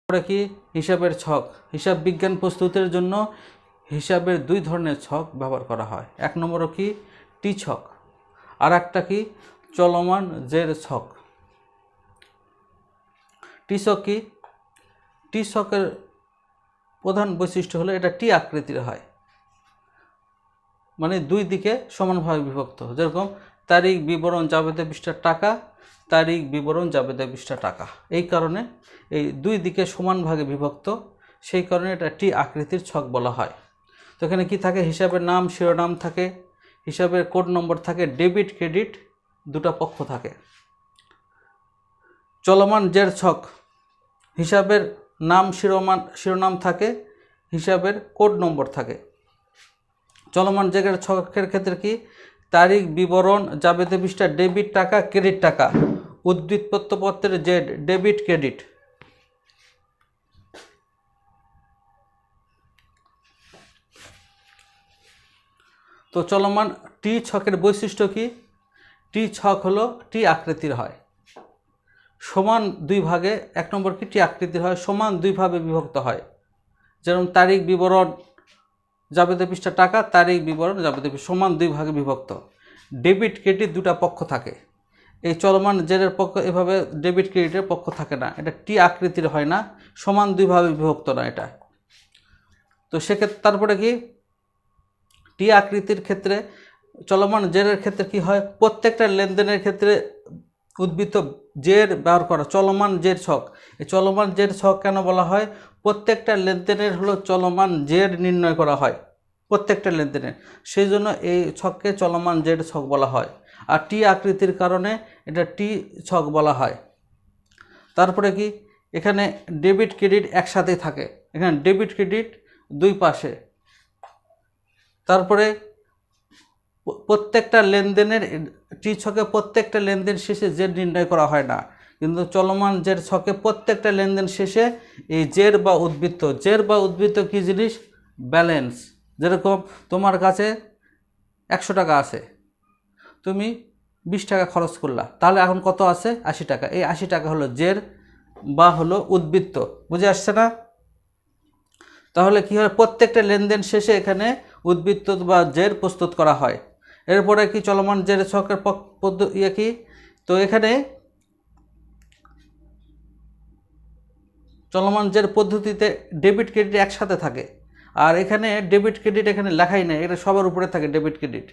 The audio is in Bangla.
তারপরে কি হিসাবের ছক। হিসাব বিজ্ঞান প্রস্তুতের জন্য হিসাবের দুই ধরনের ছক ব্যবহার করা হয়। এক নম্বর কি টি ছক, আর একটা কি চলমান জের ছক। টি ছক কি? টি ছকের প্রধান বৈশিষ্ট্য হলো এটা টি আকৃতির হয়, মানে দুই দিকে সমানভাবে বিভক্ত। যেরকম তারিখ বিবরণ যাবতীয় পৃষ্ঠার টাকা, তারিখ বিবরণ যাবতীয় পৃষ্ঠা টাকা। এই কারণে এই দুই দিকে সমান ভাগে বিভক্ত, সেই কারণে এটা টি আকৃতির ছক বলা হয়। তো এখানে কি থাকে? হিসাবের নাম শিরোনাম থাকে, হিসাবের কোড নম্বর থাকে, ডেবিট ক্রেডিট দুটো পক্ষ থাকে। চলমান জের ছক, হিসাবের নাম শিরোনাম থাকে, হিসাবের কোড নম্বর থাকে। চলমান জের ছকের ক্ষেত্রে কি তারিখ বিবরণ যাবতীয় পৃষ্ঠা ডেবিট টাকা ক্রেডিট টাকা, উদ্ধৃতপত্রের জেড ডেবিট ক্রেডিট। তো চলমান টি ছকের বৈশিষ্ট্য কি? টি ছক হলো টি আকৃতির হয়, সমান দুই ভাগে। এক নম্বর কি টি আকৃতির হয়, সমান দুই ভাগে বিভক্ত হয়। যেমন তারিখ বিবরণ যাবতীয় পৃষ্ঠা টাকা, তারিখ বিবরণ যাবতীয় সমান দুই ভাগে বিভক্ত। ডেবিট ক্রেডিট দুটা পক্ষ থাকে। এই চলমান জেরের পক্ষ এভাবে ডেবিট ক্রেডিটের পক্ষ থাকে না, এটা টি আকৃতির হয় না, সমান দুই ভাগে বিভক্ত না এটা। তো সেক্ষেত্রে তারপরে কি টি আকৃতির ক্ষেত্রে চলমান জেরের ক্ষেত্রে কি হয়? প্রত্যেকটা লেনদেনের ক্ষেত্রে উদ্বৃত্ত জের ব্যবহার করা, চলমান জের ছক। এই চলমান জের ছক কেন বলা হয়? প্রত্যেকটা লেনদেনের হলো চলমান জের নির্ণয় করা হয়, প্রত্যেকটা লেনদেনের, সেই জন্য এই ছককে চলমান জের ছক বলা হয়। আর টি আকৃতির কারণে এটা টি ছক বলা হয়। তারপরে কি এখানে ডেবিট ক্রেডিট একসাথে থাকে, এখানে ডেবিট ক্রেডিট দুই পাশে। তারপরে প্রত্যেকটা লেনদেনের টি ছকে প্রত্যেকটা লেনদেন শেষে জের নির্ণয় করা হয় না, কিন্তু চলমান জের ছকে প্রত্যেকটা লেনদেন শেষে এই জের বা উদ্বৃত্ত কী জিনিস? ব্যালেন্স। যেরকম তোমার কাছে 100 টাকা আছে, তুমি 20 টাকা খরচ করলা, তাহলে এখন কত আছে? 80 টাকা। এই 80 টাকা হলো জের বা হলো উদ্বৃত্ত। বুঝে আসছে না? তাহলে কি হয়? প্রত্যেকটা লেনদেন শেষে এখানে উদ্বৃত্ত বা জের প্রস্তুত করা হয়। এরপরে কি চলমান জের ছকের কি? তো এখানে চলমান জের পদ্ধতিতে ডেবিট ক্রেডিট একসাথে থাকে, আর এখানে ডেবিট ক্রেডিট এখানে লেখাই নেই, এটা সবার উপরে থাকে ডেবিট ক্রেডিট।